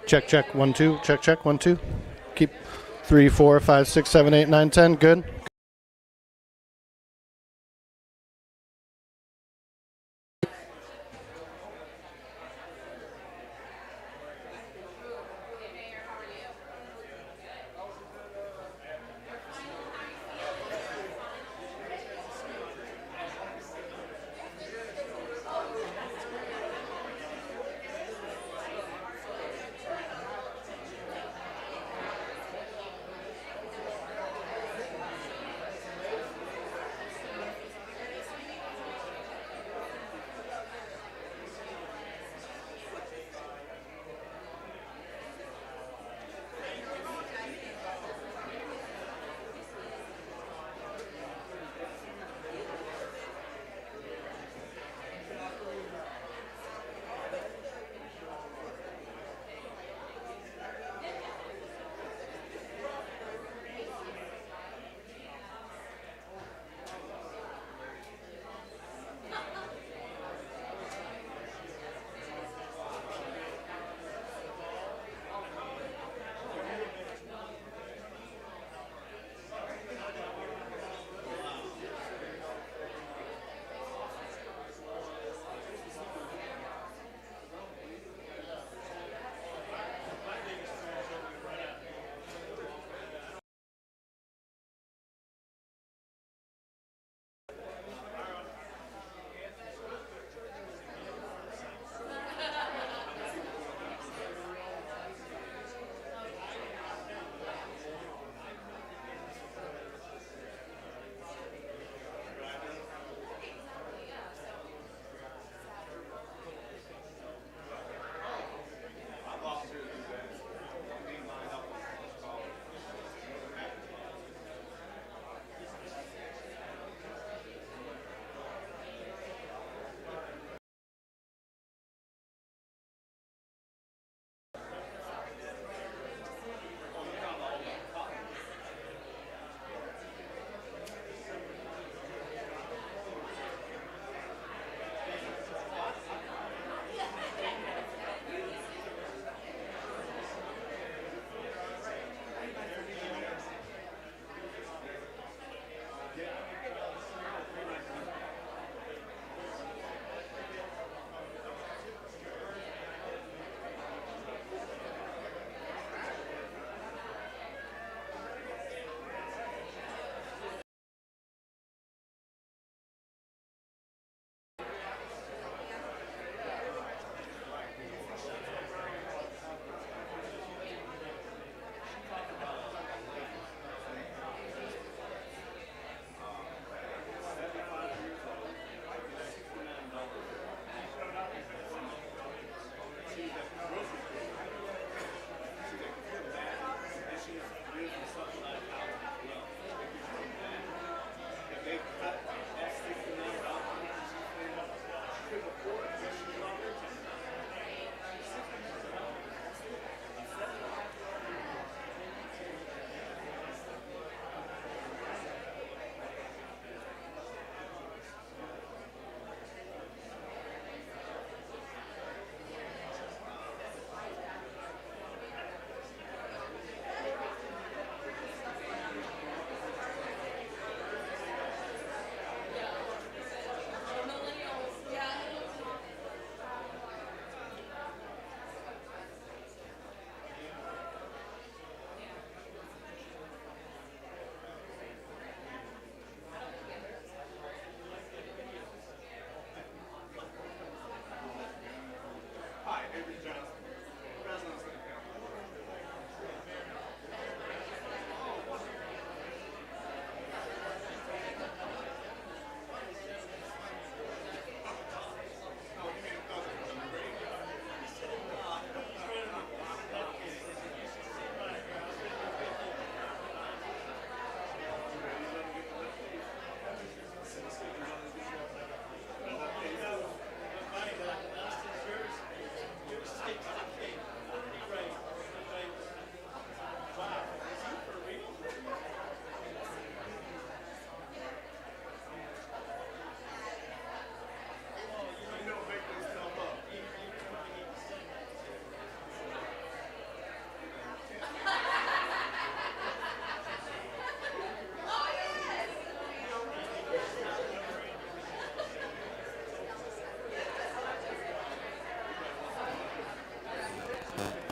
Check, check, 1, 2. Check, check, 1, 2. Keep 3, 4, 5, 6, 7, 8, 9, 10. Good.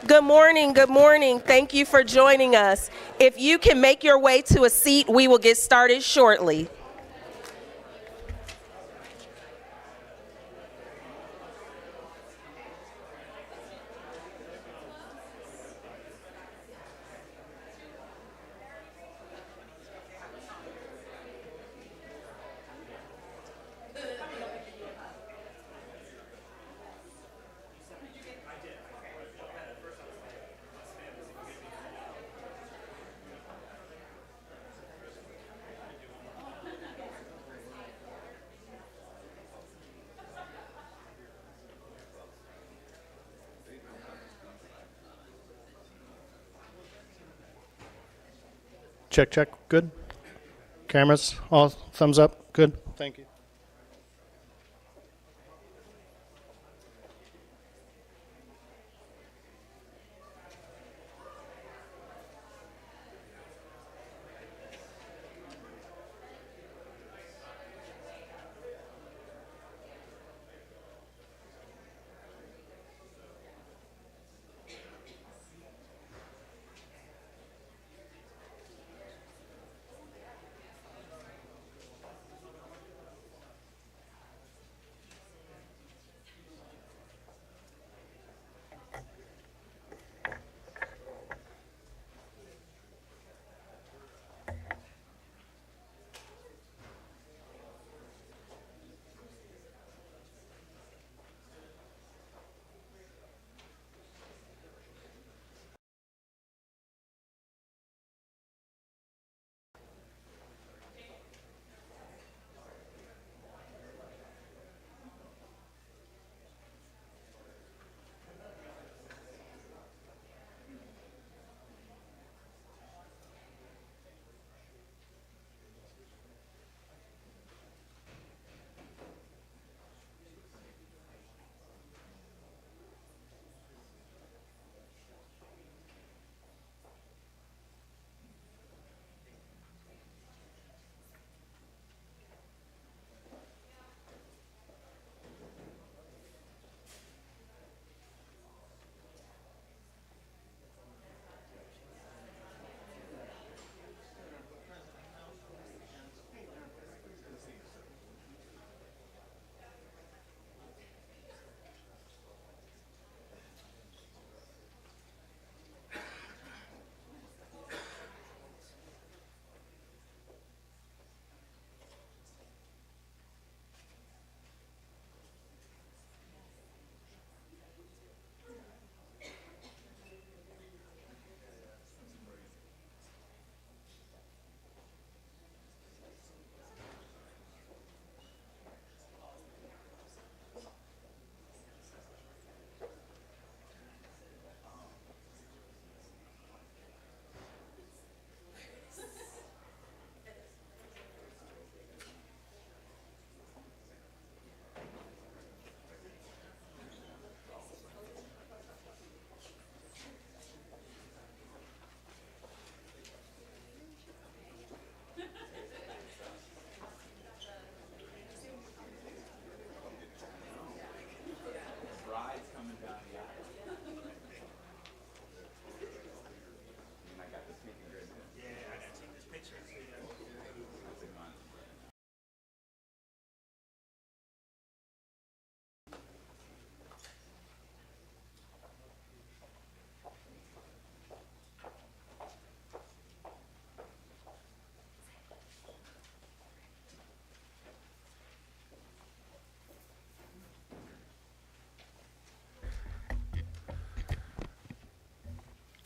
Good morning, good morning. Thank you for joining us. If you can make your way to a seat, we will get started shortly. Check, check. Good. Cameras, all thumbs up. Good. Thank you.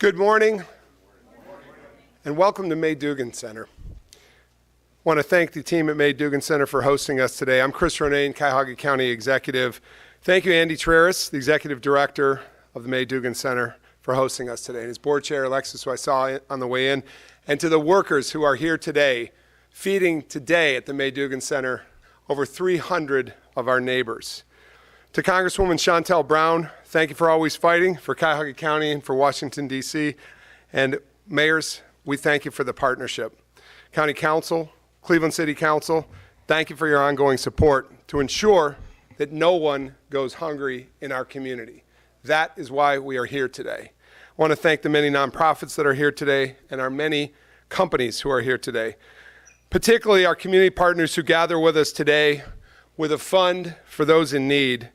Good morning, and welcome to May Dugan Center. I want to thank the team at May Dugan Center for hosting us today. I'm Chris Ronayne, Cuyahoga County Executive. Thank you, Andy Treris, the Executive Director of the May Dugan Center, for hosting us today, and his board chair, Alexis, who I saw on the way in, and to the workers who are here today, feeding today at the May Dugan Center over 300 of our neighbors. To Congresswoman Shontel Brown, thank you for always fighting for Cuyahoga County and for Washington, D.C. And mayors, we thank you for the partnership. County Council, Cleveland City Council, thank you for your ongoing support to ensure that no one goes hungry in our community. That is why we are here today. I want to thank the many nonprofits that are here today and our many companies who are here today, particularly our community partners who gather with us today with a fund for those in need,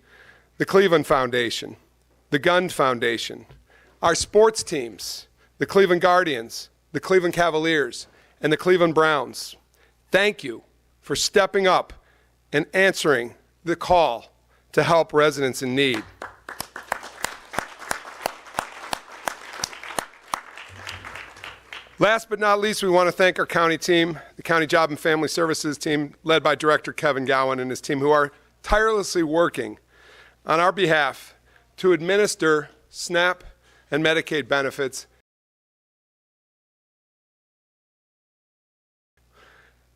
the Cleveland Foundation, the Gund Foundation, our sports teams, the Cleveland Guardians, the Cleveland Cavaliers, and the Cleveland Browns. Thank you for stepping up and answering the call to help residents in need. Last but not least, we want to thank our county team, the County Job and Family Services team, led by Director Kevin Gowan and his team, who are tirelessly working on our behalf to administer SNAP and Medicaid benefits.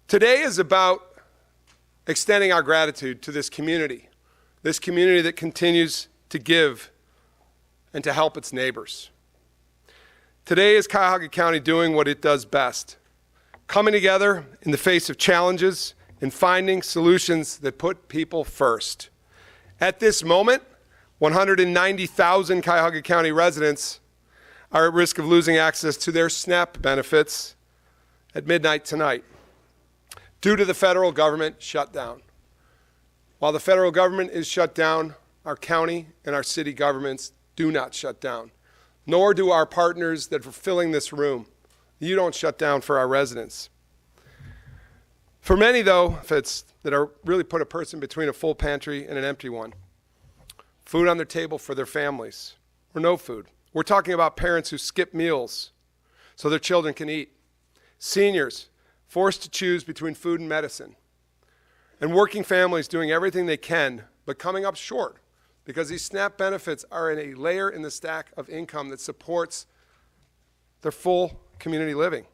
Today is about extending our gratitude to this community that continues to give and to help its neighbors. Today is Cuyahoga County doing what it does best, coming together in the face of challenges and finding solutions that put people first. At this moment, 190,000 Cuyahoga County residents are at risk of losing access to their SNAP benefits at midnight tonight due to the federal government shutdown. While the federal government is shut down, our county and our city governments do not shut down, nor do our partners that are filling this room. You don't shut down for our residents. For many, though, benefits that are really put a person between a full pantry and an empty one. Food on their table for their families, or no food. We're talking about parents who skip meals so their children can eat. Seniors forced to choose between food and medicine. And working families doing everything they can, but coming up short because these SNAP benefits are in a layer in the stack of income that supports their full community living.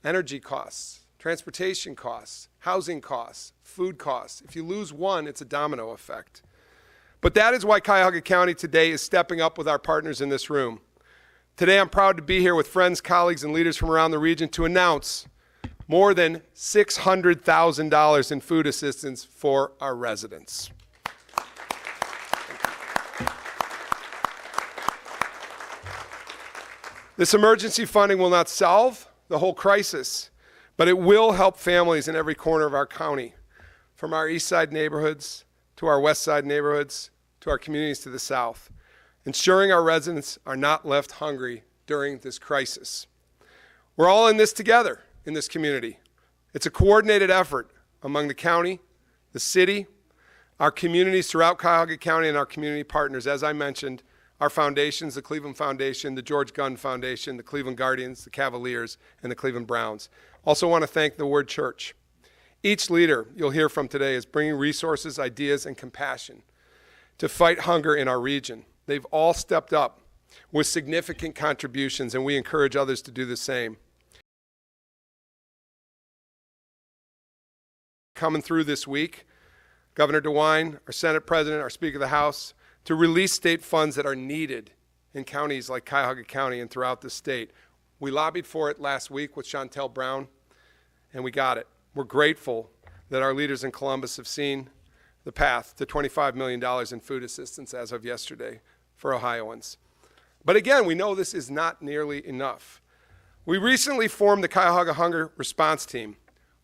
Energy costs, transportation costs, housing costs, food costs. If you lose one, it's a domino effect. But that is why Cuyahoga County today is stepping up with our partners in this room. Today I'm proud to be here with friends, colleagues, and leaders from around the region to announce more than $600,000 in food assistance for our residents. This emergency funding will not solve the whole crisis, but it will help families in every corner of our county, from our east side neighborhoods to our west side neighborhoods to our communities to the south, ensuring our residents are not left hungry during this crisis. We're all in this together in this community. It's a coordinated effort among the county, the city, our communities throughout Cuyahoga County, and our community partners. As I mentioned, our foundations, the Cleveland Foundation, the George Gund Foundation, the Cleveland Guardians, the Cavaliers, and the Cleveland Browns. Also want to thank the Word Church. Each leader you'll hear from today is bringing resources, ideas, and compassion to fight hunger in our region. They've all stepped up with significant contributions, and we encourage others to do the same. Coming through this week, Governor DeWine, our Senate President, our Speaker of the House, to release state funds that are needed in counties like Cuyahoga County and throughout the state. We lobbied for it last week with Chantel Brown, and we got it. We're grateful that our leaders in Columbus have seen the path to $25 million in food assistance as of yesterday for Ohioans. But again, we know this is not nearly enough. We recently formed the Cuyahoga Hunger Response Team,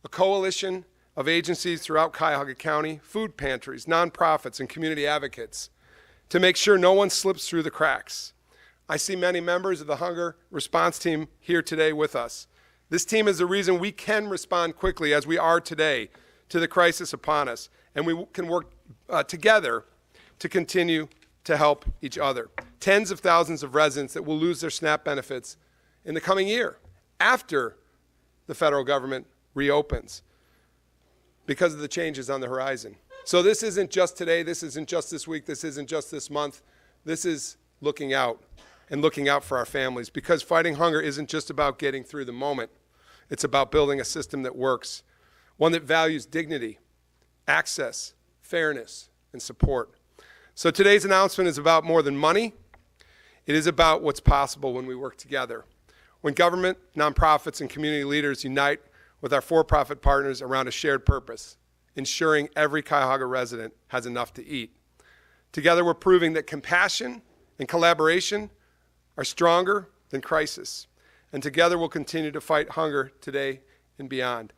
a coalition of agencies throughout Cuyahoga County, food pantries, nonprofits, and community advocates to make sure no one slips through the cracks. I see many members of the Hunger Response Team here today with us. This team is the reason we can respond quickly as we are today to the crisis upon us, and we can work together to continue to help each other. Tens of thousands of residents that will lose their SNAP benefits in the coming year after the federal government reopens because of the changes on the horizon. So this isn't just today, this isn't just this week, this isn't just this month. This is looking out and looking out for our families, because fighting hunger isn't just about getting through the moment. It's about building a system that works, one that values dignity, access, fairness, and support. So today's announcement is about more than money. It is about what's possible when we work together. When government, nonprofits, and community leaders unite with our for-profit partners around a shared purpose, ensuring every Cuyahoga resident has enough to eat. Together, we're proving that compassion and collaboration are stronger than crisis, and together we'll continue to fight hunger today and beyond.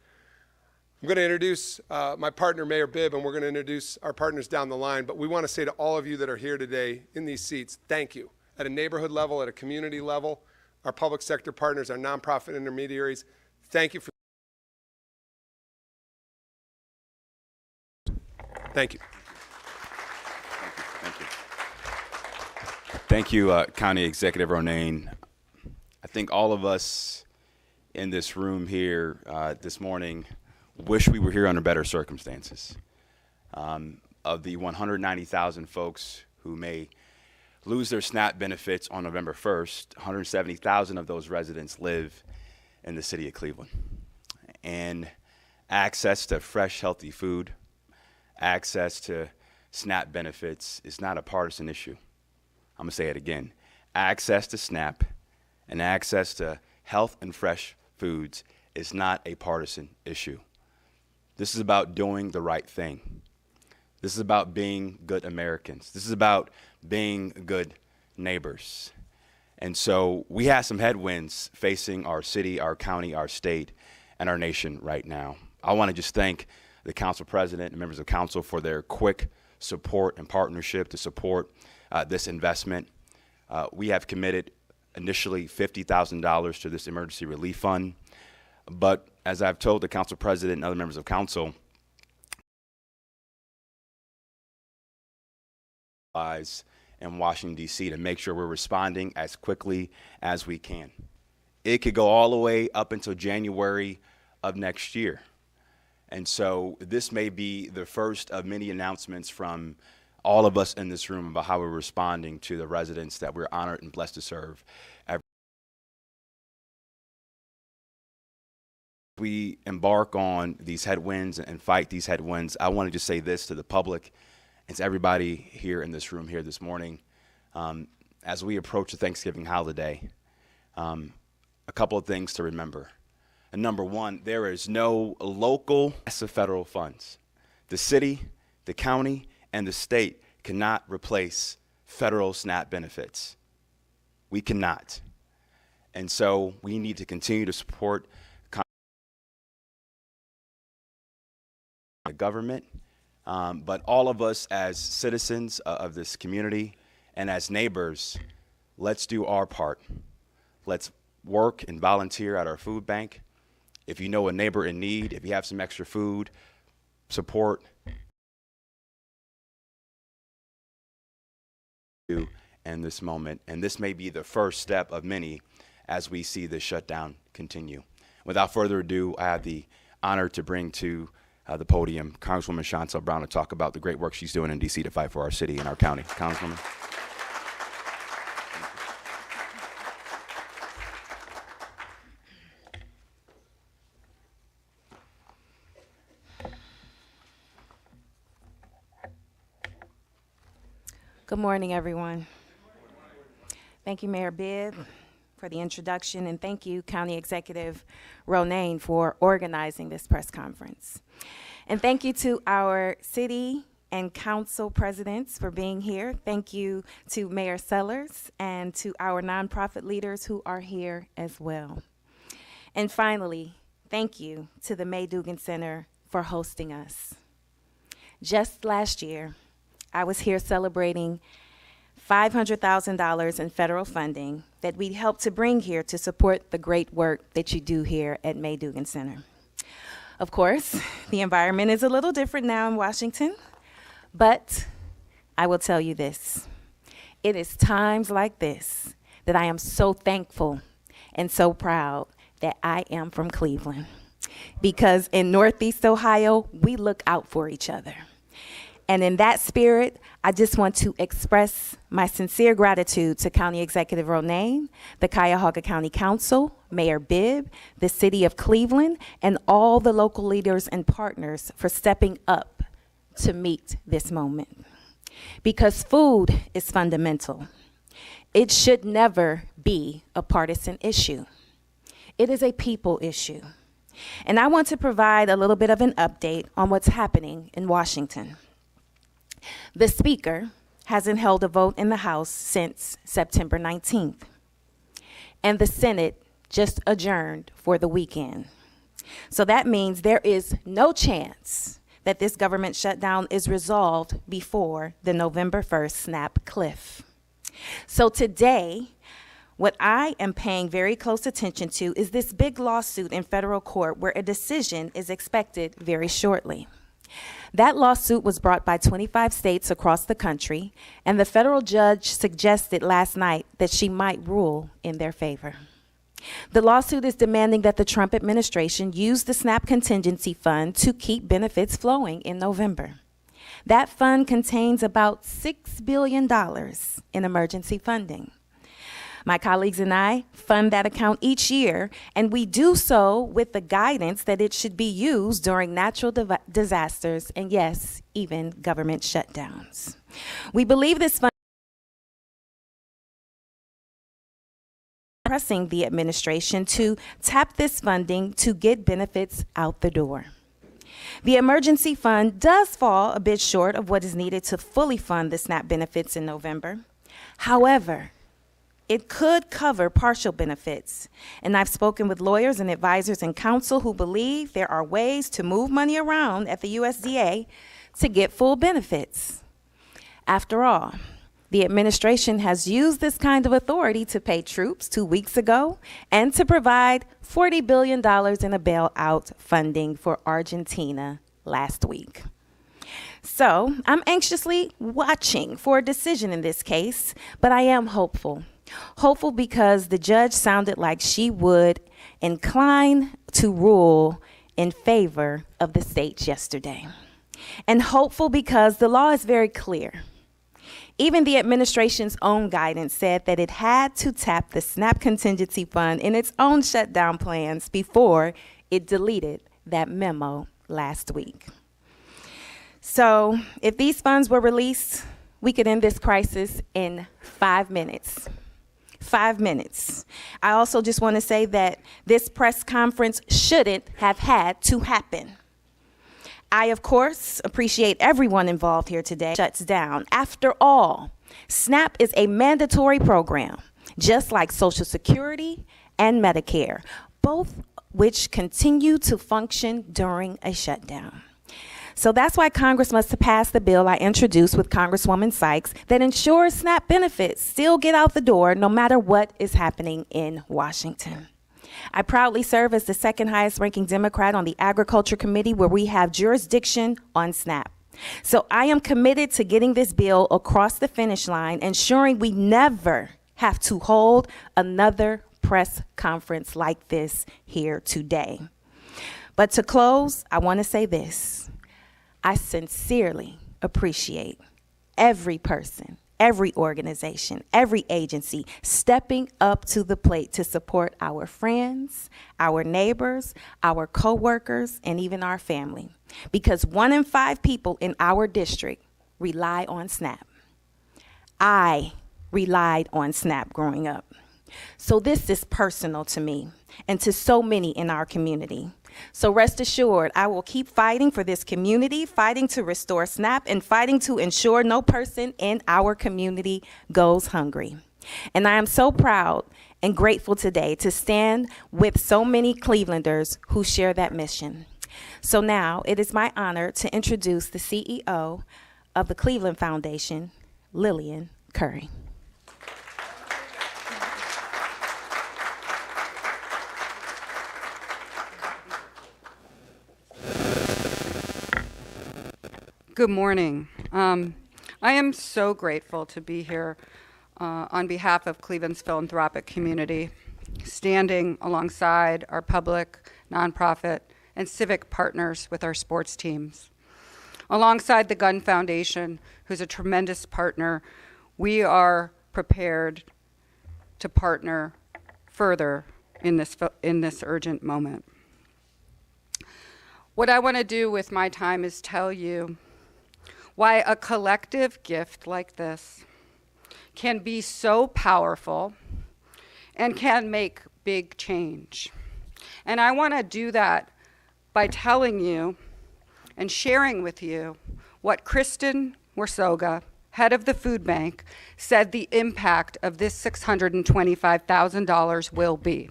I'm going to introduce my partner, Mayor Bibb, and we're going to introduce our partners down the line, but we want to say to all of you that are here today in these seats, thank you. At a neighborhood level, at a community level, our public sector partners, our nonprofit intermediaries, thank you for. Thank you. Thank you, County Executive Ronayne. I think all of us in this room here this morning wish we were here under better circumstances. Of the 190,000 folks who may lose their SNAP benefits on November 1st, 170,000 of those residents live in the city of Cleveland. And access to fresh, healthy food, access to SNAP benefits is not a partisan issue. I'm gonna say it again. Access to SNAP and access to health and fresh foods is not a partisan issue. This is about doing the right thing. This is about being good Americans. This is about being good neighbors. And so we have some headwinds facing our city, our county, our state, and our nation right now. I want to just thank the council president and members of council for their quick support and partnership to support this investment. We have committed initially $50,000 to this emergency relief fund, but as I've told the council president and other members of council, in Washington, D.C. to make sure we're responding as quickly as we can. It could go all the way up until January of next year. And so this may be the first of many announcements from all of us in this room about how we're responding to the residents that we're honored and blessed to serve. We embark on these headwinds and fight these headwinds. I want to just say this to the public and to everybody here in this room here this morning. As we approach the Thanksgiving holiday, a couple of things to remember. And number one, there is no local federal funds. The city, the county, and the state cannot replace federal SNAP benefits. We cannot. And so we need to continue to support the government, but all of us as citizens of this community and as neighbors, let's do our part. Let's work and volunteer at our food bank. If you know a neighbor in need, if you have some extra food, support in this moment. And this may be the first step of many as we see this shutdown continue. Without further ado, I have the honor to bring to the podium Congresswoman Chantel Brown to talk about the great work she's doing in D.C. to fight for our city and our county. Congresswoman. Good morning, everyone. Thank you, Mayor Bibb, for the introduction, and thank you, County Executive Ronayne, for organizing this press conference. And thank you to our city and council presidents for being here. Thank you to Mayor Sellers and to our nonprofit leaders who are here as well. And finally, thank you to the May Dugan Center for hosting us. Just last year, I was here celebrating $500,000 in federal funding that we helped to bring here to support the great work that you do here at May Dugan Center. Of course, the environment is a little different now in Washington, but I will tell you this. It is times like this that I am so thankful and so proud that I am from Cleveland, because in Northeast Ohio, we look out for each other. And in that spirit, I just want to express my sincere gratitude to County Executive Ronayne, the Cuyahoga County Council, Mayor Bibb, the City of Cleveland, and all the local leaders and partners for stepping up to meet this moment. Because food is fundamental. It should never be a partisan issue. It is a people issue. And I want to provide a little bit of an update on what's happening in Washington. The Speaker hasn't held a vote in the House since September 19th. and the Senate just adjourned for the weekend. So that means there is no chance that this government shutdown is resolved before the November 1st SNAP cliff. So today, what I am paying very close attention to is this big lawsuit in federal court where a decision is expected very shortly. That lawsuit was brought by 25 states across the country, and the federal judge suggested last night that she might rule in their favor. The lawsuit is demanding that the Trump administration use the SNAP contingency fund to keep benefits flowing in November. That fund contains about $6 billion in emergency funding. My colleagues and I fund that account each year, and we do so with the guidance that it should be used during natural disasters and, yes, even government shutdowns. We believe this fund pressing the administration to tap this funding to get benefits out the door. The emergency fund does fall a bit short of what is needed to fully fund the SNAP benefits in November. However, it could cover partial benefits, and I've spoken with lawyers and advisors and counsel who believe there are ways to move money around at the USDA to get full benefits. After all, the administration has used this kind of authority to pay troops 2 weeks ago and to provide $40 billion in a bailout funding for Argentina last week. So I'm anxiously watching for a decision in this case, but I am hopeful. Hopeful because the judge sounded like she would incline to rule in favor of the states yesterday. And hopeful because the law is very clear. Even the administration's own guidance said that it had to tap the SNAP contingency fund in its own shutdown plans before it deleted that memo last week. So if these funds were released, we could end this crisis in 5 minutes. 5 minutes. I also just want to say that this press conference shouldn't have had to happen. I, of course, appreciate everyone involved here today. Shuts down. After all, SNAP is a mandatory program, just like Social Security and Medicare, both which continue to function during a shutdown. So that's why Congress must pass the bill I introduced with Congresswoman Sykes that ensures SNAP benefits still get out the door no matter what is happening in Washington. I proudly serve as the second highest ranking Democrat on the Agriculture Committee where we have jurisdiction on SNAP. So I am committed to getting this bill across the finish line, ensuring we never have to hold another press conference like this here today. But to close, I want to say this. I sincerely appreciate every person, every organization, every agency stepping up to the plate to support our friends, our neighbors, our coworkers, and even our family. Because 1 in 5 people in our district rely on SNAP. I relied on SNAP growing up. So this is personal to me and to so many in our community. So rest assured, I will keep fighting for this community, fighting to restore SNAP, and fighting to ensure no person in our community goes hungry. And I am so proud and grateful today to stand with so many Clevelanders who share that mission. So now it is my honor to introduce the CEO of the Cleveland Foundation, Lillian Curry. Good morning. I am so grateful to be here on behalf of Cleveland's philanthropic community, standing alongside our public, nonprofit, and civic partners with our sports teams. Alongside the Gun Foundation, who's a tremendous partner, we are prepared to partner further in this urgent moment. What I want to do with my time is tell you why a collective gift like this can be so powerful and can make big change. And I want to do that by telling you and sharing with you what Kristen Warsoga head of the food bank, said the impact of this $625,000 will be.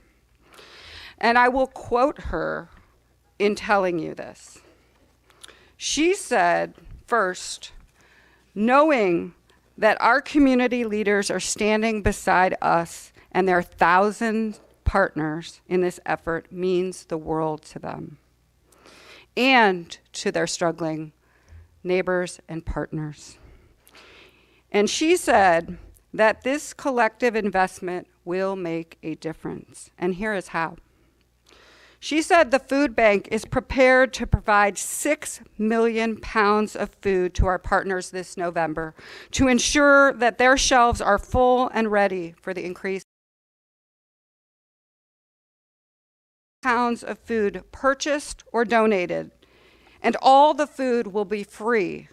And I will quote her in telling you this. She said, first, knowing that our community leaders are standing beside us and their 1,000 partners in this effort means the world to them and to their struggling neighbors and partners. And she said that this collective investment will make a difference. And here is how. She said the food bank is prepared to provide 6 million pounds of food to our partners this November to ensure that their shelves are full and ready for the increase. Pounds of food purchased or donated, and all the food will be free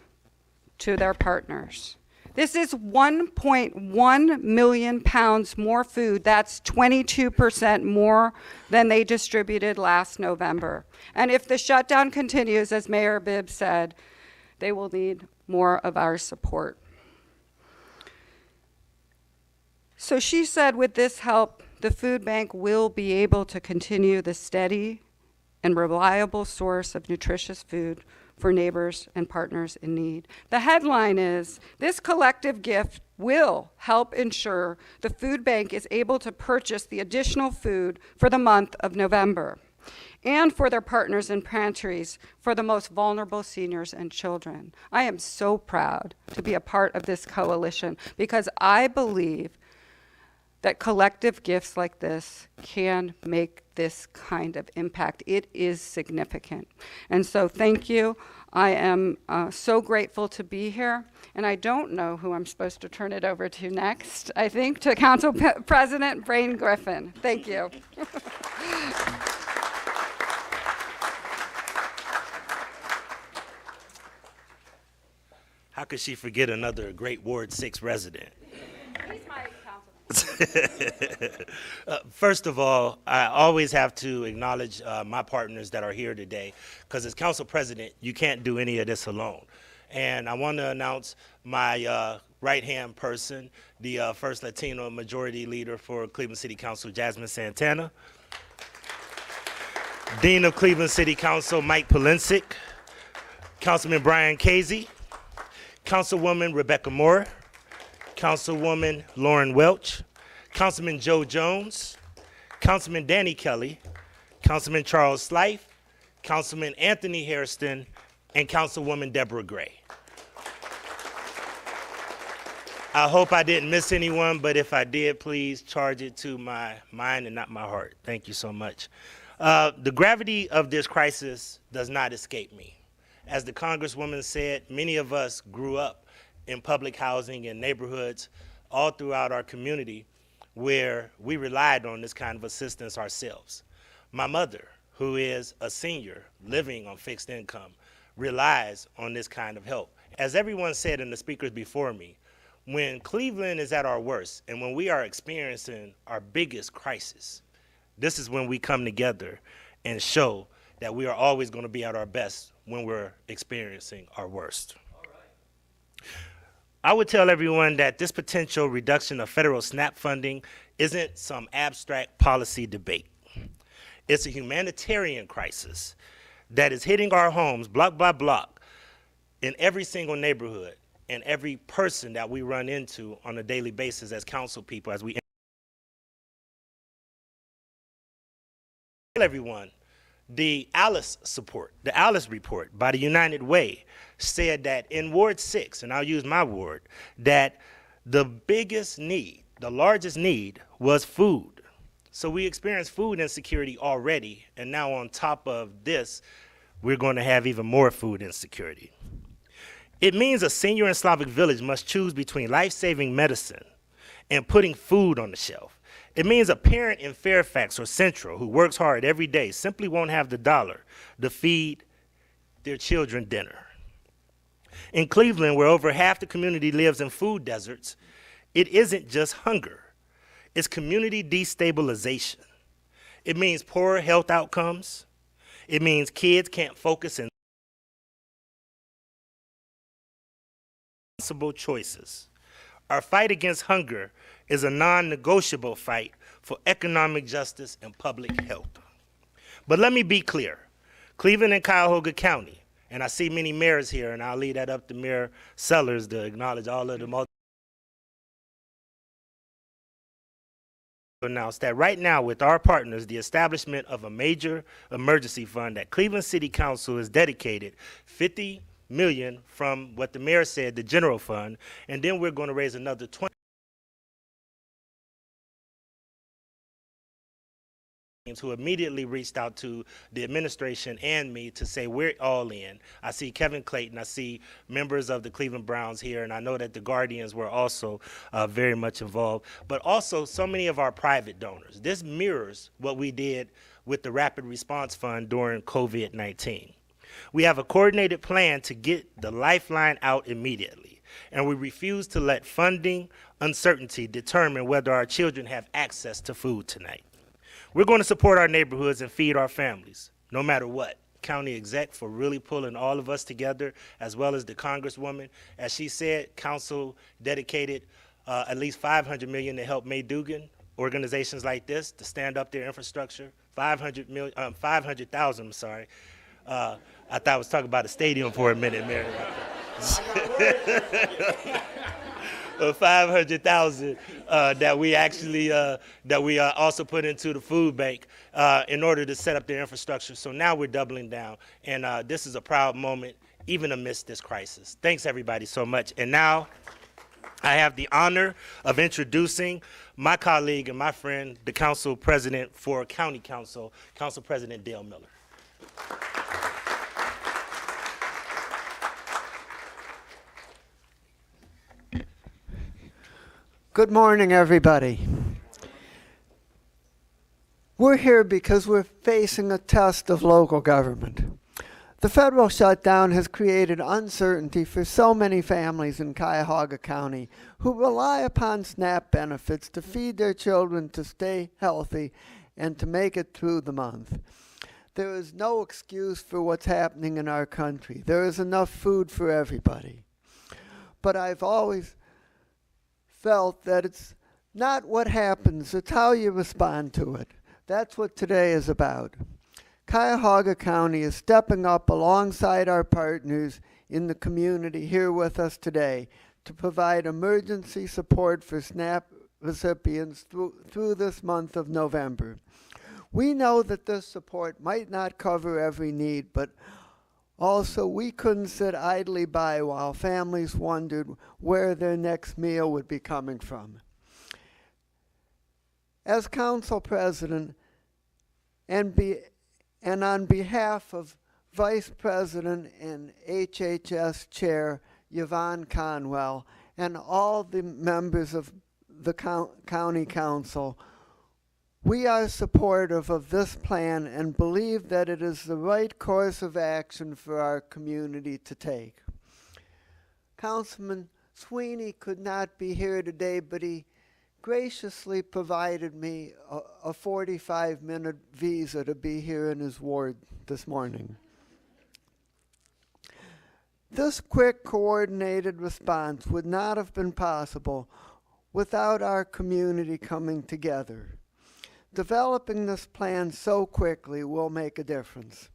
to their partners. This is 1.1 million pounds more food. That's 22% more than they distributed last November. And if the shutdown continues, as Mayor Bibb said, they will need more of our support. So she said with this help, the food bank will be able to continue the steady and reliable source of nutritious food for neighbors and partners in need. The headline is, this collective gift will help ensure the food bank is able to purchase the additional food for the month of November and for their partners in pantries for the most vulnerable seniors and children. I am so proud to be a part of this coalition because I believe that collective gifts like this can make this kind of impact. It is significant. And so thank you. I am so grateful to be here. And I don't know who I'm supposed to turn it over to next. I think to Council President Brain Griffin. Thank you. How could she forget another great Ward 6 resident? He's my councilman. First of all, I always have to acknowledge my partners that are here today, because as council president, you can't do any of this alone. And I want to announce my right-hand person, the first Latino majority leader for Cleveland City Council, Jasmine Santana. Dean of Cleveland City Council, Mike Polincic. Councilman Brian Casey. Councilwoman Rebecca Moore. Councilwoman Lauren Welch, Councilman Joe Jones, Councilman Danny Kelly, Councilman Charles Slife, Councilman Anthony Hairston, and Councilwoman Deborah Gray. I hope I didn't miss anyone, but if I did, please charge it to my mind and not my heart. Thank you so much. The gravity of this crisis does not escape me. As the Congresswoman said, many of us grew up in public housing and neighborhoods all throughout our community where we relied on this kind of assistance ourselves. My mother, who is a senior living on fixed income, relies on this kind of help. As everyone said in the speakers before me, when Cleveland is at our worst and when we are experiencing our biggest crisis, this is when we come together and show that we are always going to be at our best when we're experiencing our worst. I would tell everyone that this potential reduction of federal SNAP funding isn't some abstract policy debate. It's a humanitarian crisis that is hitting our homes block by block in every single neighborhood and every person that we run into on a daily basis as council people, as we tell everyone. The Alice report by the United Way said that in Ward 6, and I'll use my ward, that the biggest need, the largest need was food. So we experienced food insecurity already, and now on top of this, we're going to have even more food insecurity. It means a senior in Slavic village must choose between life-saving medicine and putting food on the shelf. It means a parent in Fairfax or Central who works hard every day simply won't have the dollar to feed their children dinner. In Cleveland, where over half the community lives in food deserts, it isn't just hunger. It's community destabilization. It means poor health outcomes. It means kids can't focus in responsible choices. Our fight against hunger is a non-negotiable fight for economic justice and public health. But let me be clear. Cleveland and Cuyahoga County, and I see many mayors here, and I'll leave that up to Mayor Sellers to acknowledge all of the announce that right now with our partners, the establishment of a major emergency fund that Cleveland City Council has dedicated $50 million from what the mayor said, the general fund, and then we're going to raise another 20 who immediately reached out to the administration and me to say we're all in. I see Kevin Clayton, I see members of the Cleveland Browns here, and I know that the Guardians were also very much involved, but also so many of our private donors. This mirrors what we did with the Rapid Response Fund during COVID-19. We have a coordinated plan to get the lifeline out immediately, and we refuse to let funding uncertainty determine whether our children have access to food tonight. We're going to support our neighborhoods and feed our families, no matter what. County exec for really pulling all of us together, as well as the Congresswoman. As she said, council dedicated at least $500 million to help May Dugan, organizations like this, to stand up their infrastructure. 500,000, I'm sorry. I thought I was talking about a stadium for a minute, Mary. 500,000 that we actually also put into the food bank in order to set up their infrastructure. So now we're doubling down, and this is a proud moment, even amidst this crisis. Thanks everybody so much. And now I have the honor of introducing my colleague and my friend, the council president for County Council, Council President Dale Miller. Good morning, everybody. We're here because we're facing a test of local government. The federal shutdown has created uncertainty for so many families in Cuyahoga County who rely upon SNAP benefits to feed their children, to stay healthy, and to make it through the month. There is no excuse for what's happening in our country. There is enough food for everybody. But I've always felt that it's not what happens, it's how you respond to it. That's what today is about. Cuyahoga County is stepping up alongside our partners in the community here with us today to provide emergency support for SNAP recipients through this month of November. We know that this support might not cover every need, but also, we couldn't sit idly by while families wondered where their next meal would be coming from. As Council President and on behalf of Vice President and HHS Chair Yvonne Conwell and all the members of the County Council, we are supportive of this plan and believe that it is the right course of action for our community to take. Councilman Sweeney could not be here today, but he graciously provided me a 45-minute visa to be here in his ward this morning. This quick, coordinated response would not have been possible without our community coming together. Developing this plan so quickly will make a difference.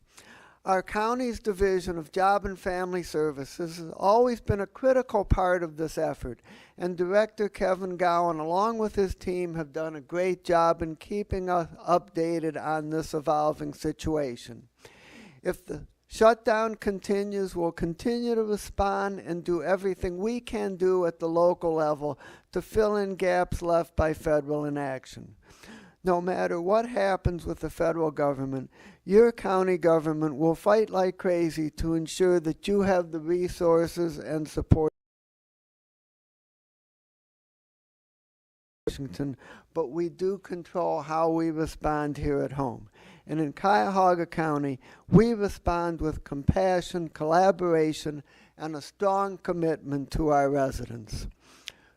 Our county's Division of Job and Family Services has always been a critical part of this effort, and Director Kevin Gowan, along with his team, have done a great job in keeping us updated on this evolving situation. If the shutdown continues, we'll continue to respond and do everything we can do at the local level to fill in gaps left by federal inaction. No matter what happens with the federal government, your county government will fight like crazy to ensure that you have the resources and support Washington, but we do control how we respond here at home. And in Cuyahoga County, we respond with compassion, collaboration, and a strong commitment to our residents.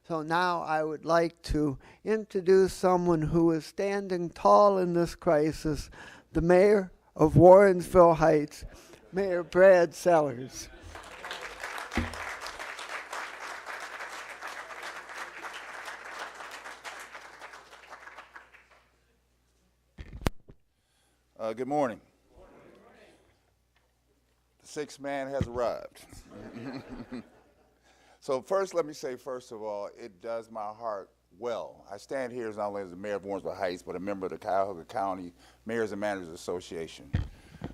So now I would like to introduce someone who is standing tall in this crisis, the Mayor of Warrensville Heights, Mayor Brad Sellers. Good morning. The sixth man has arrived. So first, let me say, first of all, it does my heart well. I stand here not only as the mayor of Warrensville Heights, but a member of the Cuyahoga County Mayors and Managers Association.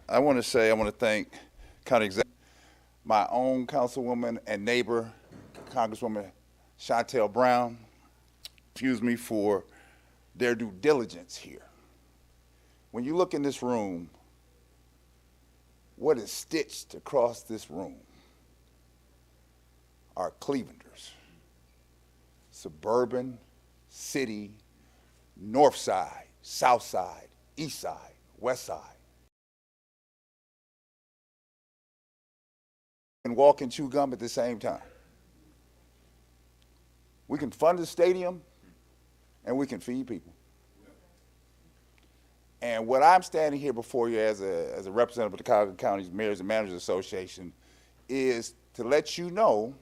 I want to thank County Executive, my own councilwoman and neighbor, Congresswoman Chantel Brown, for their due diligence here. When you look in this room, what is stitched across this room are Clevelanders, suburban, city, north side, south side, east side, west side. And walk and chew gum at the same time. We can fund the stadium and we can feed people. And what I'm standing here before you as a representative of the Cuyahoga County Mayors and Managers Association is to let you know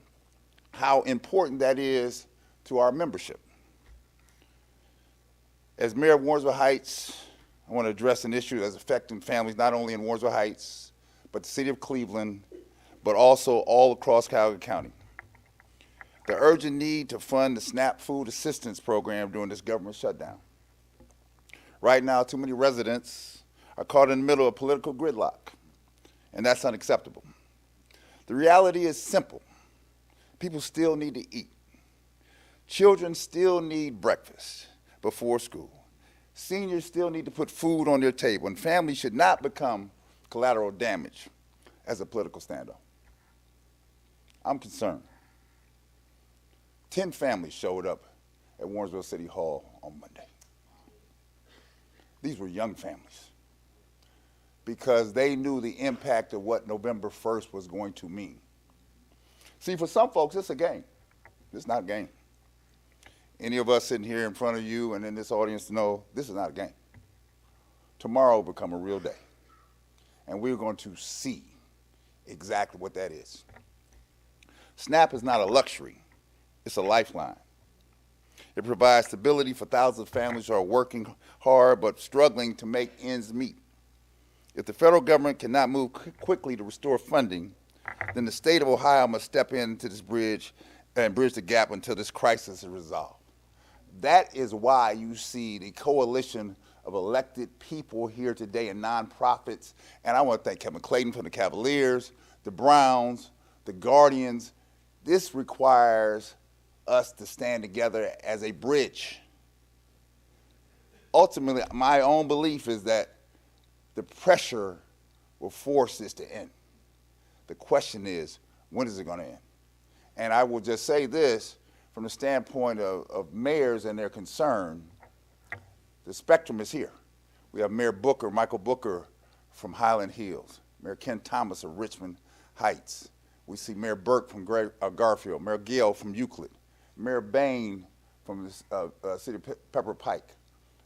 how important that is to our membership. As mayor of Warrensville Heights, I want to address an issue that's affecting families not only in Warrensville Heights, but the city of Cleveland, but also all across Cuyahoga County. The urgent need to fund the SNAP food assistance program during this government shutdown. Right now, too many residents are caught in the middle of political gridlock, and that's unacceptable. The reality is simple. People still need to eat. Children still need breakfast before school. Seniors still need to put food on their table, and families should not become collateral damage as a political standoff. I'm concerned. 10 families showed up at Warrensville City Hall on Monday. These were young families because they knew the impact of what November 1st was going to mean. See, for some folks, it's a game. It's not a game. Any of us sitting here in front of you and in this audience know this is not a game. Tomorrow will become a real day, and we're going to see exactly what that is. SNAP is not a luxury. It's a lifeline. It provides stability for thousands of families who are working hard but struggling to make ends meet. If the federal government cannot move quickly to restore funding, then the state of Ohio must step into this bridge and bridge the gap until this crisis is resolved. That is why you see the coalition of elected people here today and nonprofits. And I want to thank Kevin Clayton from the Cavaliers, the Browns, the Guardians. This requires us to stand together as a bridge. Ultimately, my own belief is that the pressure will force this to end. The question is, when is it going to end? And I will just say this, from the standpoint of mayors and their concern, the spectrum is here. We have Mayor Booker, Michael Booker from Highland Hills, Mayor Ken Thomas of Richmond Heights. We see Mayor Burke from Garfield, Mayor Gill from Euclid, Mayor Bain from the city of Pepper Pike,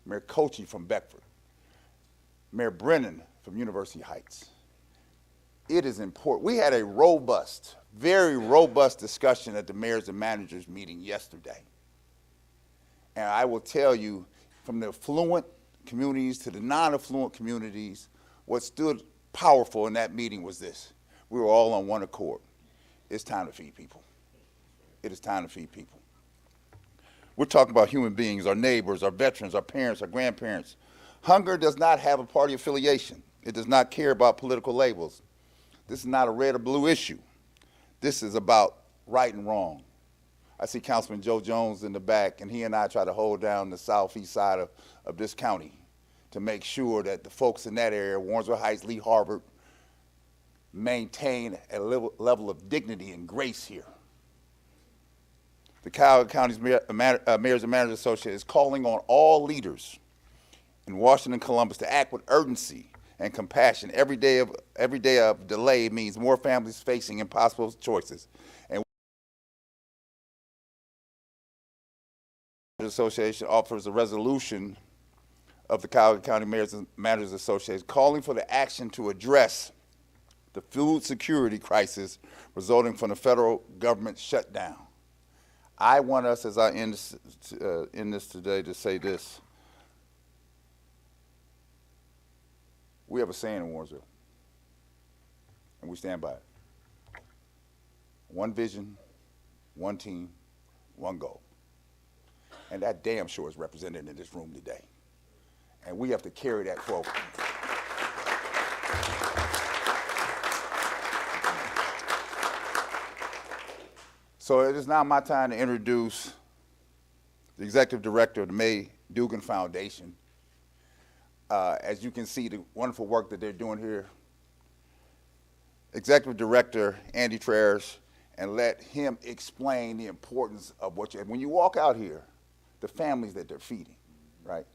Mayor Cochee from Beckford, Mayor Brennan from University Heights. It is important. We had a robust, very robust discussion at the mayors and managers meeting yesterday. And I will tell you, from the affluent communities to the non-affluent communities, what stood powerful in that meeting was this. We were all on one accord. It's time to feed people. It is time to feed people. We're talking about human beings, our neighbors, our veterans, our parents, our grandparents. Hunger does not have a party affiliation. It does not care about political labels. This is not a red or blue issue. This is about right and wrong. I see Councilman Joe Jones in the back, and he and I try to hold down the southeast side of this county to make sure that the folks in that area, Warrensville Heights, Lee Harvard, maintain a level of dignity and grace here. The Cuyahoga County's Mayors and Managers Association is calling on all leaders in Washington and Columbus to act with urgency and compassion. Every day of delay means more families facing impossible choices. And the association offers a resolution of the Cuyahoga County Mayors and Managers Association calling for the action to address the food security crisis resulting from the federal government shutdown. I want us, as I end this today, to say this. We have a saying in Warrensville, and we stand by it. One vision, one team, one goal. And that damn sure is represented in this room today. And we have to carry that forward. So it is now my time to introduce the Executive Director of the May Dugan Foundation. As you can see, the wonderful work that they're doing here. Executive Director Andy Traers, and let him explain the importance of what when you walk out here, the families that they're feeding, right?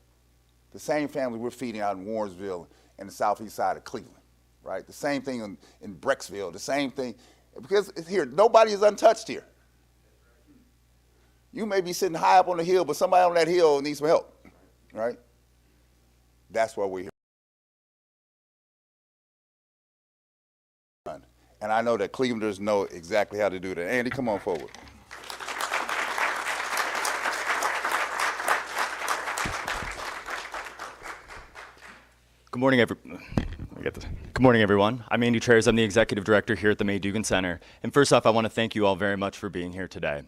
The same family we're feeding out in Warrensville and the southeast side of Cleveland, right? The same thing in Brecksville, the same thing, because here, nobody is untouched here. You may be sitting high up on the hill, but somebody on that hill needs some help, right? That's why we're here. And I know that Clevelanders know exactly how to do that. Andy, come on forward. Good morning, everyone. I'm Andy Traers. I'm the Executive Director here at the May Dugan Center. And first off, I want to thank you all very much for being here today.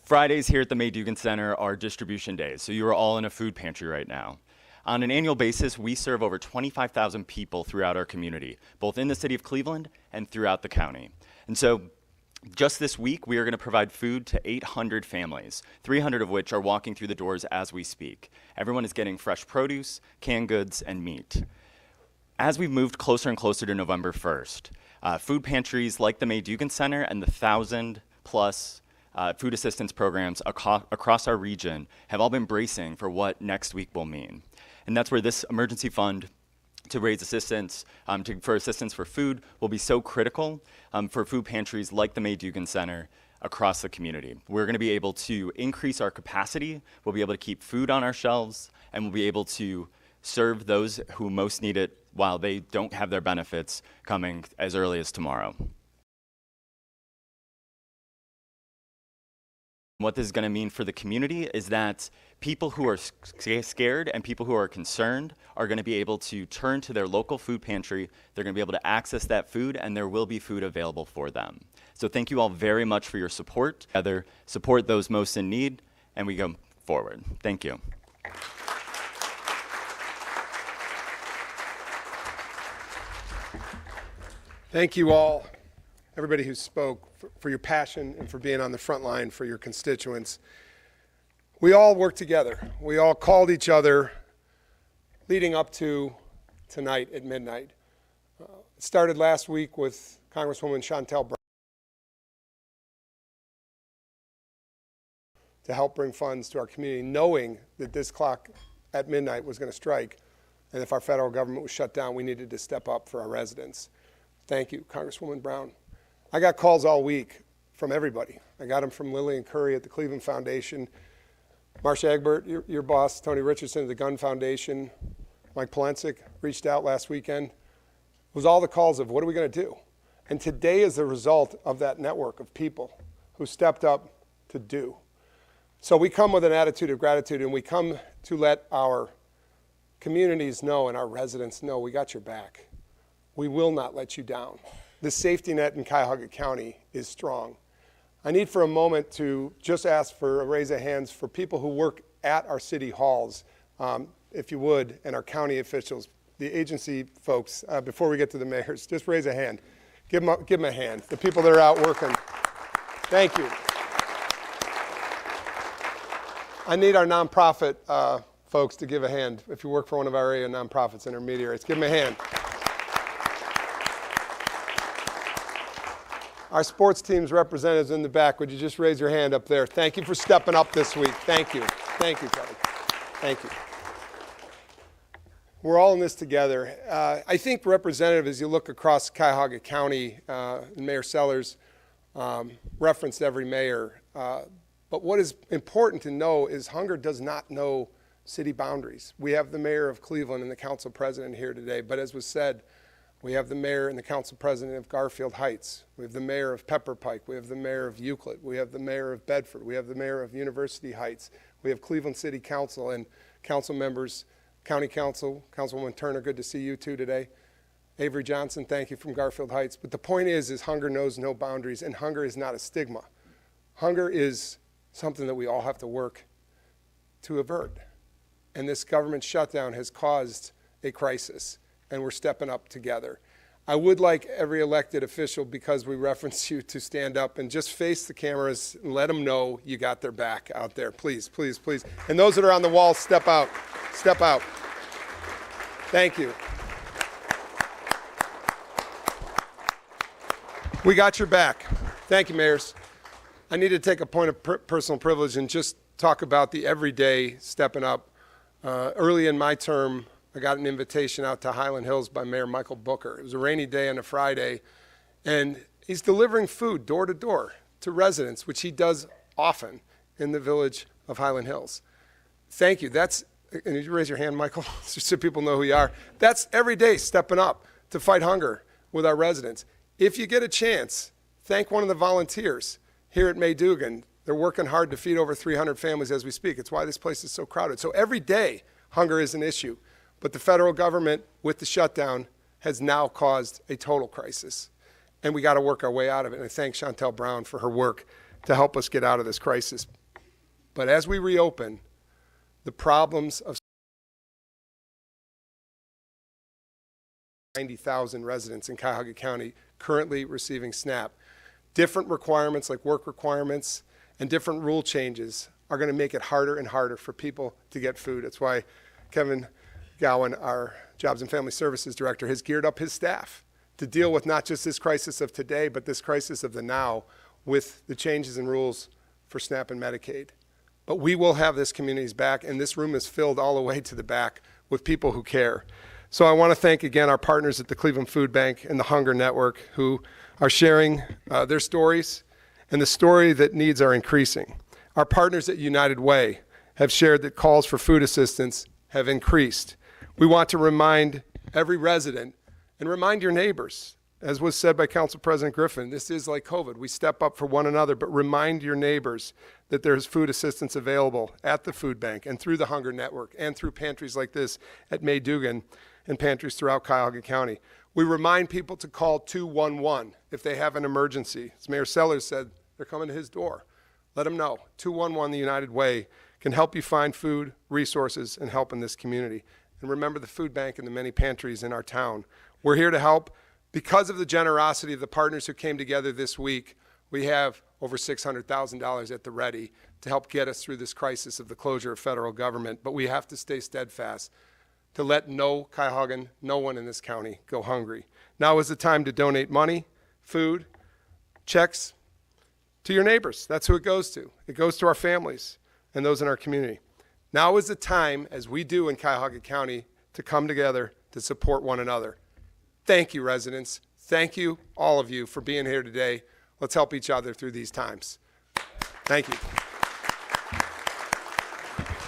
Fridays here at the May Dugan Center are distribution days, so you are all in a food pantry right now. On an annual basis, we serve over 25,000 people throughout our community, both in the city of Cleveland and throughout the county. And so just this week, we are going to provide food to 800 families, 300 of which are walking through the doors as we speak. Everyone is getting fresh produce, canned goods, and meat. As we've moved closer and closer to November 1st, food pantries like the May Dugan Center and the 1,000+ food assistance programs across our region have all been bracing for what next week will mean. And that's where this emergency fund to raise assistance, for assistance for food will be so critical for food pantries like the May Dugan Center across the community. We're going to be able to increase our capacity, we'll be able to keep food on our shelves, and we'll be able to serve those who most need it while they don't have their benefits coming as early as tomorrow. What this is going to mean for the community is that people who are scared and people who are concerned are going to be able to turn to their local food pantry. They're going to be able to access that food, and there will be food available for them. So thank you all very much for your support. Together, support those most in need, and we go forward. Thank you. Thank you all, everybody who spoke, for your passion and for being on the front line for your constituents. We all worked together. We all called each other leading up to tonight at midnight. It started last week with Congresswoman Chantel Brown to help bring funds to our community, knowing that this clock at midnight was going to strike, and if our federal government was shut down, we needed to step up for our residents. Thank you, Congresswoman Brown. I got calls all week from everybody. I got them from Lillian Curry at the Cleveland Foundation, Marcia Egbert, your boss, Tony Richardson at the Gun Foundation, Mike Polensik reached out last weekend. It was all the calls of what are we going to do? And today is the result of that network of people who stepped up to do. So we come with an attitude of gratitude, and we come to let our communities know and our residents know we got your back. We will not let you down. The safety net in Cuyahoga County is strong. I need for a moment to just ask for a raise of hands for people who work at our city halls, if you would, and our county officials, the agency folks, before we get to the mayors. Just raise a hand. Give them a hand. The people that are out working. Thank you. I need our nonprofit folks to give a hand. If you work for one of our area nonprofits, intermediaries, give them a hand. Our sports team's representatives in the back, would you just raise your hand up there? Thank you for stepping up this week. Thank you. Thank you, Kevin. Thank you. We're all in this together. I think, Representative, as you look across Cuyahoga County, and Mayor Sellers referenced every mayor, but what is important to know is hunger does not know city boundaries. We have the mayor of Cleveland and the council president here today, but as was said, we have the mayor and the council president of Garfield Heights. We have the mayor of Pepper Pike. We have the mayor of Euclid. We have the mayor of Bedford. We have the mayor of University Heights. We have Cleveland City Council and council members County Council, Councilwoman Turner, good to see you too today. Avery Johnson, thank you from Garfield Heights. But the point is hunger knows no boundaries, and hunger is not a stigma. Hunger is something that we all have to work to avert. And this government shutdown has caused a crisis, and we're stepping up together. I would like every elected official, because we reference you, to stand up and just face the cameras and let them know you got their back out there. Please, please, please. And those that are on the wall, step out. Step out. Thank you. We got your back. Thank you, mayors. I need to take a point of personal privilege and just talk about the everyday stepping up. Early in my term, I got an invitation out to Highland Hills by Mayor Michael Booker. It was a rainy day on a Friday, and he's delivering food door to door to residents, which he does often in the village of Highland Hills. Thank you. And you raise your hand, Michael, just so people know who you are. That's every day stepping up to fight hunger with our residents. If you get a chance, thank one of the volunteers here at May Dugan. They're working hard to feed over 300 families as we speak. It's why this place is so crowded. So every day, hunger is an issue. But the federal government, with the shutdown, has now caused a total crisis. And we got to work our way out of it. And I thank Chantel Brown for her work to help us get out of this crisis. But as we reopen, the problems of 90,000 residents in Cuyahoga County currently receiving SNAP. Different requirements like work requirements and different rule changes are going to make it harder and harder for people to get food. That's why Kevin Gowan, our Jobs and Family Services Director, has geared up his staff to deal with not just this crisis of today, but this crisis of the now with the changes in rules for SNAP and Medicaid. But we will have this community's back, and this room is filled all the way to the back with people who care. So I want to thank again our partners at the Cleveland Food Bank and the Hunger Network who are sharing their stories, and the story that needs are increasing. Our partners at United Way have shared that calls for food assistance have increased. We want to remind every resident and remind your neighbors, as was said by Council President Griffin, this is like COVID. We step up for one another, but remind your neighbors that there's food assistance available at the food bank and through the Hunger Network and through pantries like this at May Dugan and pantries throughout Cuyahoga County. We remind people to call 211 if they have an emergency. As Mayor Sellers said, they're coming to his door. Let them know. 211, the United Way, can help you find food, resources, and help in this community. And remember the food bank and the many pantries in our town. We're here to help. Because of the generosity of the partners who came together this week, we have over $600,000 at the ready to help get us through this crisis of the closure of federal government. But we have to stay steadfast to let no Cuyahogan, no one in this county go hungry. Now is the time to donate money, food, checks to your neighbors. That's who it goes to. It goes to our families and those in our community. Now is the time, as we do in Cuyahoga County, to come together to support one another. Thank you, residents. Thank you, all of you, for being here today. Let's help each other through these times. Thank you.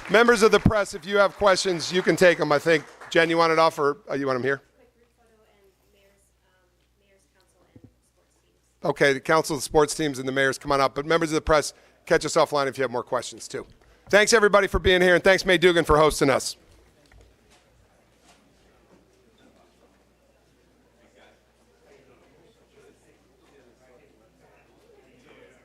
Members of the press, if you have questions, you can take them. I think, Jen, you want it off, or you want them here? Okay, the council, the sports teams, and the mayors, come on up. But members of the press, catch us offline if you have more questions, too. Thanks, everybody, for being here, and thanks, May Dugan, for hosting us.